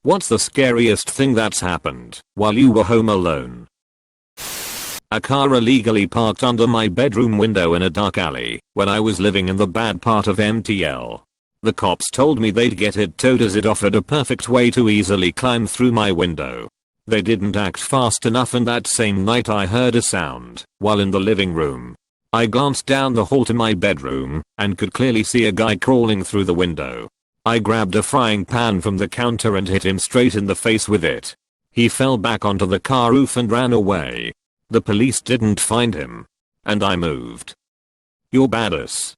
What's the scariest thing that's happened while you were home alone? A car illegally parked under my bedroom window in a dark alley when I was living in the bad part of MTL. The cops told me they'd get it towed as it offered a perfect way to easily climb through my window. They didn't act fast enough, and that same night I heard a sound while in the living room. I glanced down the hall to my bedroom and could clearly see a guy crawling through the window. I grabbed a frying pan from the counter and hit him straight in the face with it. He fell back onto the car roof and ran away. The police didn't find him. And I moved. You're badass.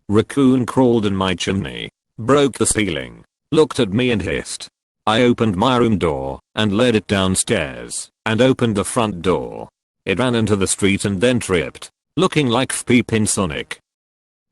Raccoon crawled in my chimney, broke the ceiling, looked at me and hissed. I opened my room door and led it downstairs and opened the front door. It ran into the street and then tripped, looking like Peep in Sonic.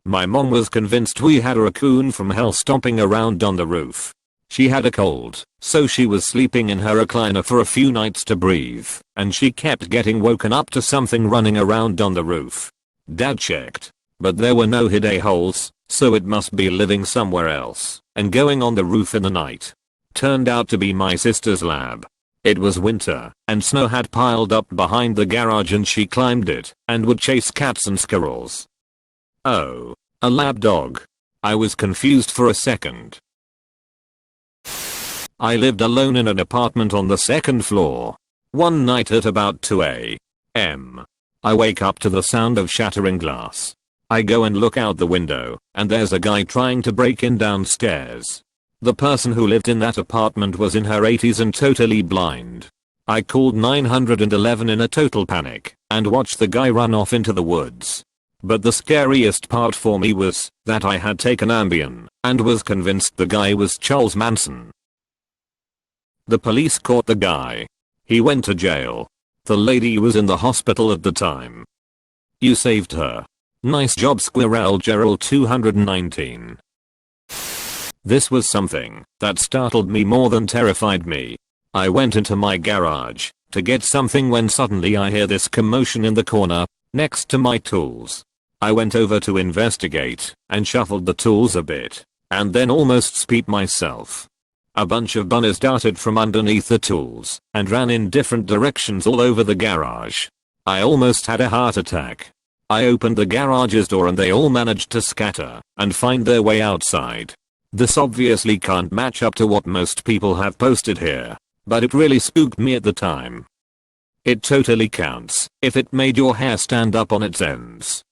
My mom was convinced we had a raccoon from hell stomping around on the roof. She had a cold, so she was sleeping in her recliner for a few nights to breathe, and she kept getting woken up to something running around on the roof. Dad checked, but there were no hidden holes, so it must be living somewhere else and going on the roof in the night. Turned out to be my sister's lab. It was winter, and snow had piled up behind the garage, and she climbed it and would chase cats and squirrels. Oh, a lab dog. I was confused for a second. I lived alone in an apartment on the second floor. One night at about 2 a.m. I wake up to the sound of shattering glass. I go and look out the window, and there's a guy trying to break in downstairs. The person who lived in that apartment was in her 80s and totally blind. I called 911 in a total panic and watched the guy run off into the woods. But the scariest part for me was that I had taken Ambien and was convinced the guy was Charles Manson. The police caught the guy. He went to jail. The lady was in the hospital at the time. You saved her. Nice job, Squirrel Gerald 219. This was something that startled me more than terrified me. I went into my garage to get something when suddenly I hear this commotion in the corner next to my tools. I went over to investigate and shuffled the tools a bit and then almost speed myself. A bunch of bunnies darted from underneath the tools and ran in different directions all over the garage. I almost had a heart attack. I opened the garage's door and they all managed to scatter and find their way outside. This obviously can't match up to what most people have posted here, but it really spooked me at the time. It totally counts if it made your hair stand up on its ends.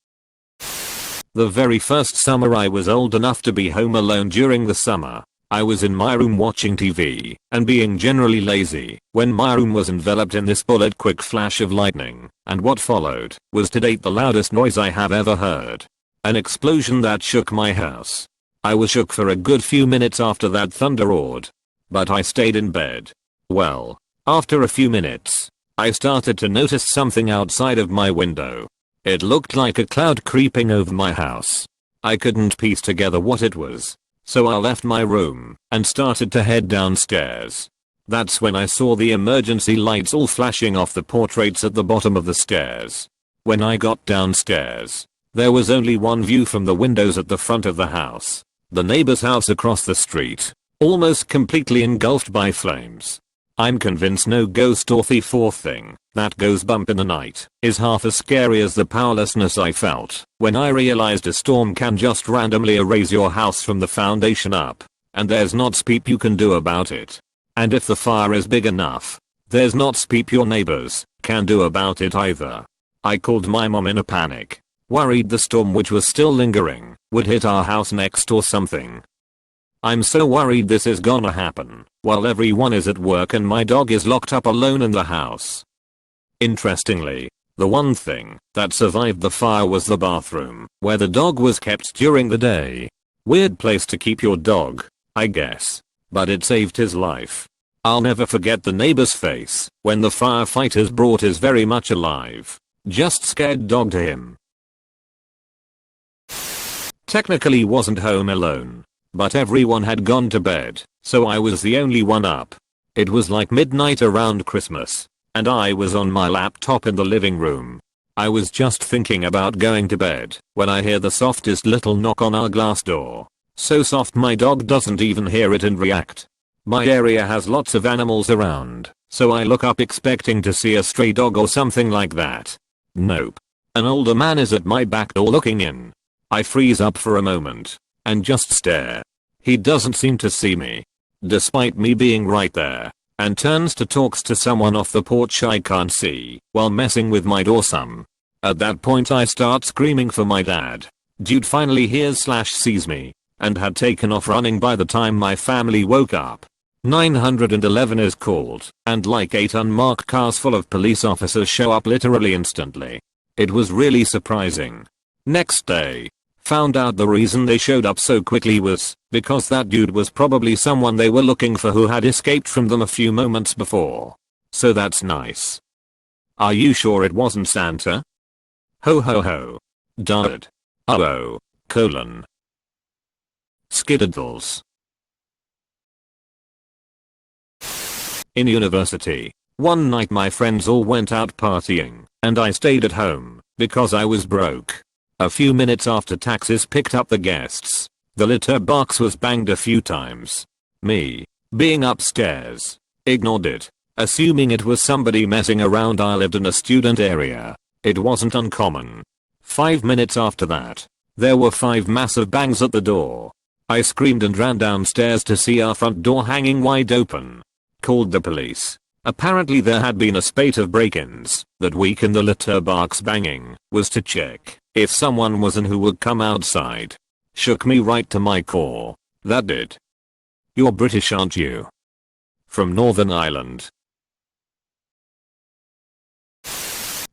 The very first summer I was old enough to be home alone during the summer. I was in my room watching TV and being generally lazy when my room was enveloped in this bullet quick flash of lightning, and what followed was to date the loudest noise I have ever heard. An explosion that shook my house. I was shook for a good few minutes after that thunder roared, but I stayed in bed. Well, after a few minutes, I started to notice something outside of my window. It looked like a cloud creeping over my house. I couldn't piece together what it was. So I left my room and started to head downstairs. That's when I saw the emergency lights all flashing off the portraits at the bottom of the stairs. When I got downstairs, there was only one view from the windows at the front of the house. The neighbor's house across the street, almost completely engulfed by flames. I'm convinced no ghost or thief or thing that goes bump in the night is half as scary as the powerlessness I felt when I realized a storm can just randomly erase your house from the foundation up, and there's not speep you can do about it. And if the fire is big enough, there's not speep your neighbors can do about it either. I called my mom in a panic, worried the storm, which was still lingering, would hit our house next or something. I'm so worried this is gonna happen while everyone is at work and my dog is locked up alone in the house. Interestingly, the one thing that survived the fire was the bathroom, where the dog was kept during the day. Weird place to keep your dog, I guess, but it saved his life. I'll never forget the neighbor's face when the firefighters brought his very much alive, just scared dog to him. Technically wasn't home alone, but everyone had gone to bed, so I was the only one up. It was like midnight around Christmas, and I was on my laptop in the living room. I was just thinking about going to bed when I hear the softest little knock on our glass door. So soft my dog doesn't even hear it and react. My area has lots of animals around, so I look up expecting to see a stray dog or something like that. Nope. An older man is at my back door looking in. I freeze up for a moment and just stare. He doesn't seem to see me, despite me being right there, and turns to talks to someone off the porch I can't see while messing with my door some. At that point I start screaming for my dad. Dude finally hears/sees me and had taken off running by the time my family woke up. 911 is called, and like 8 unmarked cars full of police officers show up literally instantly. It was really surprising. Next day, found out the reason they showed up so quickly was because that dude was probably someone they were looking for who had escaped from them a few moments before. So that's nice. Are you sure it wasn't Santa? Ho ho ho. Dud. Oh. Colon. Skidaddles. In university, one night my friends all went out partying, and I stayed at home because I was broke. A few minutes after taxis picked up the guests, the litter box was banged a few times. Me, being upstairs, ignored it, assuming it was somebody messing around. I lived in a student area. It wasn't uncommon. 5 minutes after that, there were 5 massive bangs at the door. I screamed and ran downstairs to see our front door hanging wide open. Called the police. Apparently there had been a spate of break-ins. That week in the litter box banging was to check if someone was in who would come outside. Shook me right to my core. That did. You're British, aren't you? From Northern Ireland.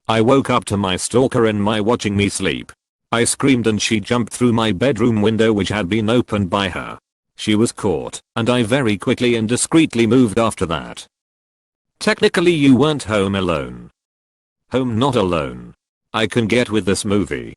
I woke up to my stalker in my watching me sleep. I screamed and she jumped through my bedroom window, which had been opened by her. She was caught, and I very quickly and discreetly moved after that. Technically you weren't home alone. Home not alone. I can get with this movie.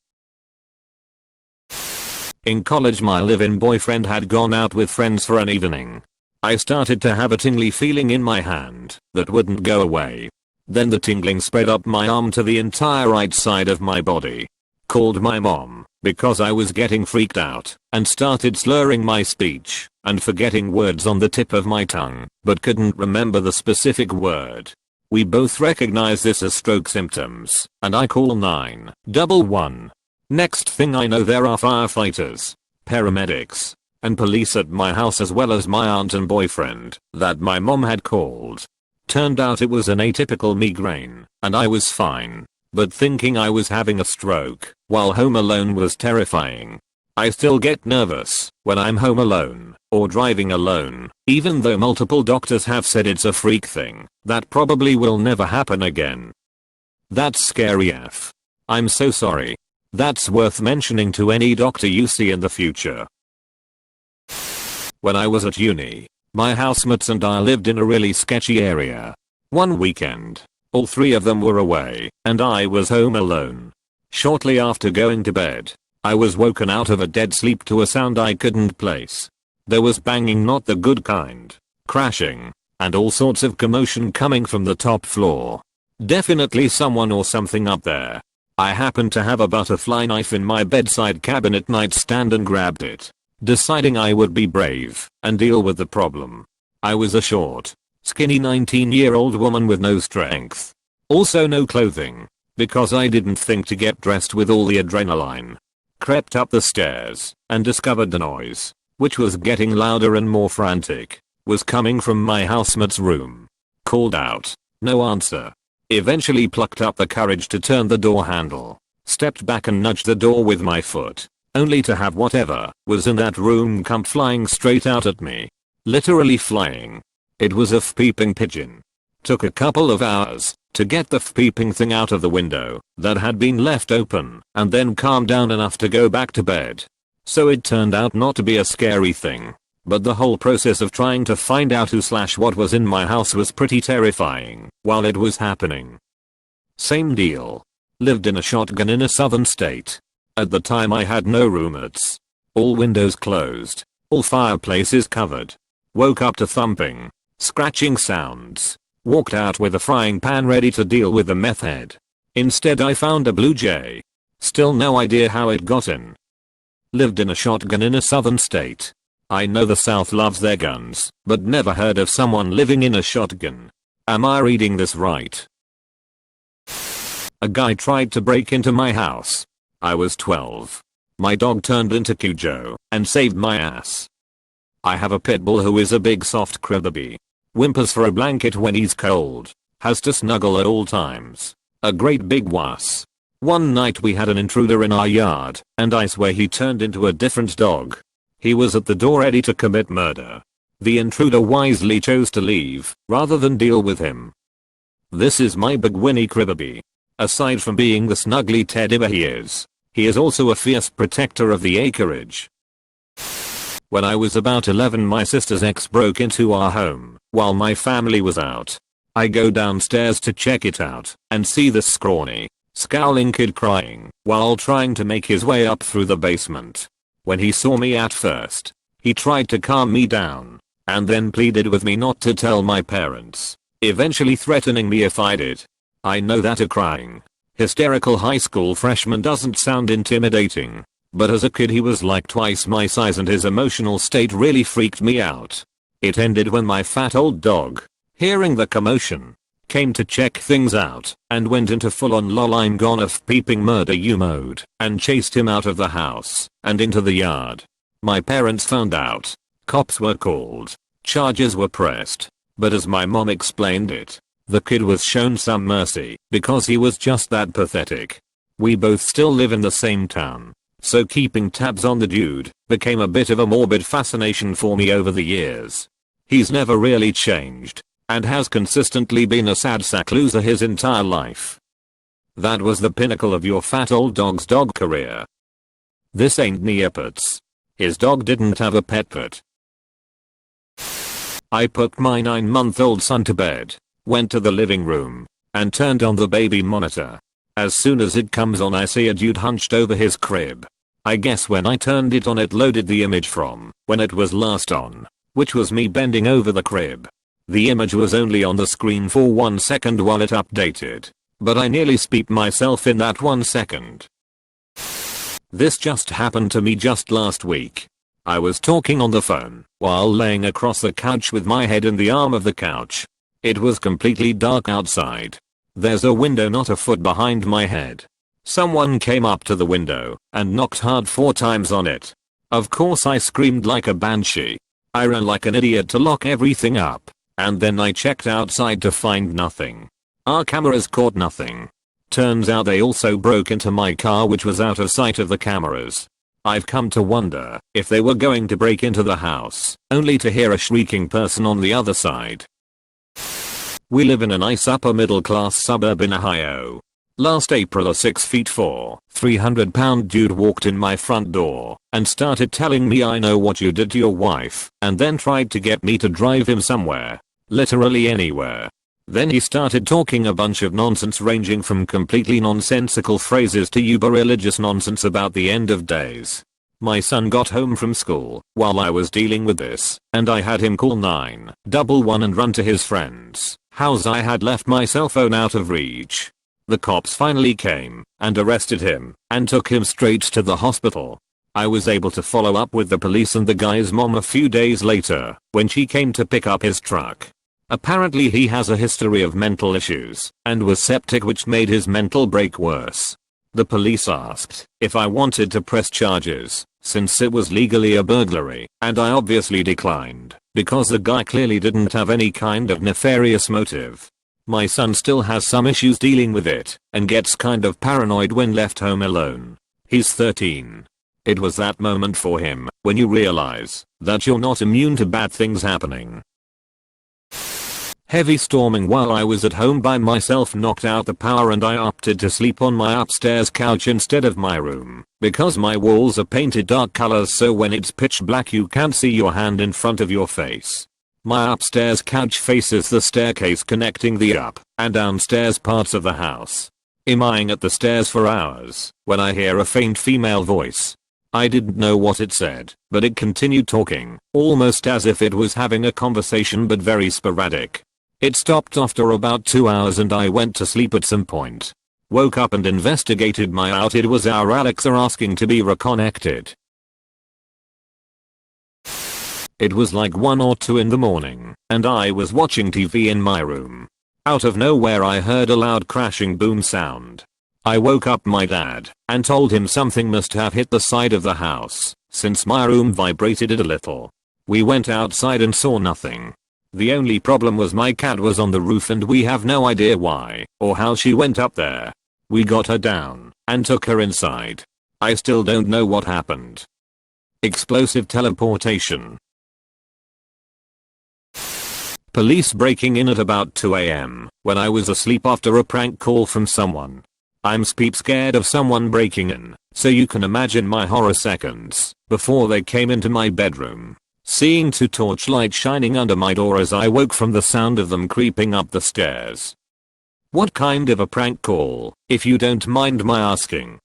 In college my live-in boyfriend had gone out with friends for an evening. I started to have a tingly feeling in my hand that wouldn't go away. Then the tingling spread up my arm to the entire right side of my body. Called my mom because I was getting freaked out and started slurring my speech and forgetting words on the tip of my tongue, but couldn't remember the specific word. We both recognize this as stroke symptoms, and I call 911. Next thing I know there are firefighters, paramedics, and police at my house, as well as my aunt and boyfriend that my mom had called. Turned out it was an atypical migraine, and I was fine. But thinking I was having a stroke while home alone was terrifying. I still get nervous when I'm home alone or driving alone, even though multiple doctors have said it's a freak thing that probably will never happen again. That's scary AF. I'm so sorry. That's worth mentioning to any doctor you see in the future. When I was at uni, my housemates and I lived in a really sketchy area. One weekend, all 3 of them were away, and I was home alone. Shortly after going to bed, I was woken out of a dead sleep to a sound I couldn't place. There was banging, not the good kind, crashing, and all sorts of commotion coming from the top floor. Definitely someone or something up there. I happened to have a butterfly knife in my bedside cabinet nightstand and grabbed it, deciding I would be brave and deal with the problem. I was a short, skinny 19-year-old woman with no strength. Also no clothing, because I didn't think to get dressed with all the adrenaline. Crept up the stairs and discovered the noise, which was getting louder and more frantic, was coming from my housemate's room. Called out, no answer. Eventually plucked up the courage to turn the door handle, stepped back and nudged the door with my foot, only to have whatever was in that room come flying straight out at me. Literally flying. It was a peeping pigeon. Took a couple of hours to get the peeping thing out of the window that had been left open, and then calm down enough to go back to bed. So it turned out not to be a scary thing, but the whole process of trying to find out who/what was in my house was pretty terrifying while it was happening. Same deal. Lived in a shotgun in a southern state. At the time I had no roommates. All windows closed. All fireplaces covered. Woke up to thumping, scratching sounds. Walked out with a frying pan ready to deal with the meth head. Instead I found a blue jay. Still no idea how it got in. Lived in a shotgun in a southern state. I know the South loves their guns, but never heard of someone living in a shotgun. Am I reading this right? A guy tried to break into my house. I was 12. My dog turned into Cujo and saved my ass. I have a pit bull who is a big soft cribby. Whimpers for a blanket when he's cold. Has to snuggle at all times. A great big wuss. One night we had an intruder in our yard, and I swear he turned into a different dog. He was at the door ready to commit murder. The intruder wisely chose to leave, rather than deal with him. This is my big Winnie Cribby. Aside from being the snuggly teddy bear he is also a fierce protector of the acreage. When I was about 11, my sister's ex broke into our home while my family was out. I go downstairs to check it out and see this scrawny, scowling kid crying while trying to make his way up through the basement. When he saw me at first, he tried to calm me down and then pleaded with me not to tell my parents, eventually threatening me if I did. I know that a crying, hysterical high school freshman doesn't sound intimidating, but as a kid he was like twice my size and his emotional state really freaked me out. It ended when my fat old dog, hearing the commotion, came to check things out and went into full-on lol I'm gonna peeping murder you mode and chased him out of the house and into the yard. My parents found out. Cops were called. Charges were pressed. But as my mom explained it, the kid was shown some mercy because he was just that pathetic. We both still live in the same town, so keeping tabs on the dude became a bit of a morbid fascination for me over the years. He's never really changed and has consistently been a sad sack loser his entire life. That was the pinnacle of your fat old dog's dog career. This ain't Neopets. His dog didn't have a pet pet. I put my 9-month-old son to bed, went to the living room, and turned on the baby monitor. As soon as it comes on I see a dude hunched over his crib. I guess when I turned it on it loaded the image from when it was last on, which was me bending over the crib. The image was only on the screen for 1 second while it updated, but I nearly speeped myself in that 1 second. This just happened to me just last week. I was talking on the phone while laying across the couch with my head in the arm of the couch. It was completely dark outside. There's a window not a foot behind my head. Someone came up to the window and knocked hard 4 times on it. Of course I screamed like a banshee. I ran like an idiot to lock everything up, and then I checked outside to find nothing. Our cameras caught nothing. Turns out they also broke into my car, which was out of sight of the cameras. I've come to wonder if they were going to break into the house, only to hear a shrieking person on the other side. We live in a nice upper middle class suburb in Ohio. Last April a 6'4", 300-pound dude walked in my front door and started telling me I know what you did to your wife, and then tried to get me to drive him somewhere. Literally anywhere. Then he started talking a bunch of nonsense ranging from completely nonsensical phrases to uber religious nonsense about the end of days. My son got home from school while I was dealing with this, and I had him call 911 and run to his friend's house. I had left my cell phone out of reach. The cops finally came and arrested him and took him straight to the hospital. I was able to follow up with the police and the guy's mom a few days later when she came to pick up his truck. Apparently he has a history of mental issues and was septic, which made his mental break worse. The police asked if I wanted to press charges since it was legally a burglary, and I obviously declined because the guy clearly didn't have any kind of nefarious motive. My son still has some issues dealing with it and gets kind of paranoid when left home alone. He's 13. It was that moment for him when you realize that you're not immune to bad things happening. Heavy storming while I was at home by myself knocked out the power, and I opted to sleep on my upstairs couch instead of my room because my walls are painted dark colors, so when it's pitch black you can't see your hand in front of your face. My upstairs couch faces the staircase connecting the up and downstairs parts of the house. I'm eyeing at the stairs for hours when I hear a faint female voice. I didn't know what it said, but it continued talking, almost as if it was having a conversation, but very sporadic. It stopped after about 2 hours and I went to sleep at some point. Woke up and investigated my out. It was our Alexa asking to be reconnected. It was like 1 or 2 in the morning, and I was watching TV in my room. Out of nowhere I heard a loud crashing boom sound. I woke up my dad and told him something must have hit the side of the house, since my room vibrated a little. We went outside and saw nothing. The only problem was my cat was on the roof and we have no idea why or how she went up there. We got her down and took her inside. I still don't know what happened. Explosive teleportation. Police breaking in at about 2 AM when I was asleep after a prank call from someone. I'm scared of someone breaking in, so you can imagine my horror seconds before they came into my bedroom, seeing 2 torchlights shining under my door as I woke from the sound of them creeping up the stairs. What kind of a prank call, if you don't mind my asking?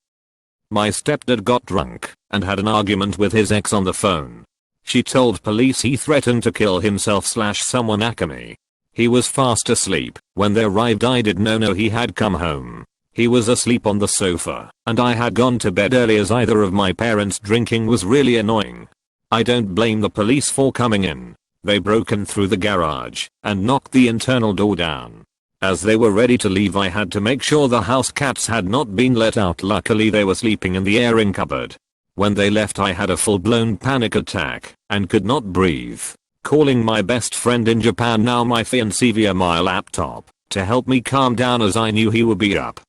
My stepdad got drunk and had an argument with his ex on the phone. She told police he threatened to kill himself/someone Akami. He was fast asleep when they arrived. I didn't know he had come home. He was asleep on the sofa, and I had gone to bed early as either of my parents drinking was really annoying. I don't blame the police for coming in. They broke in through the garage and knocked the internal door down. As they were ready to leave I had to make sure the house cats had not been let out. Luckily they were sleeping in the airing cupboard. When they left I had a full-blown panic attack and could not breathe, calling my best friend in Japan, now my fiancé, via my laptop to help me calm down as I knew he would be up.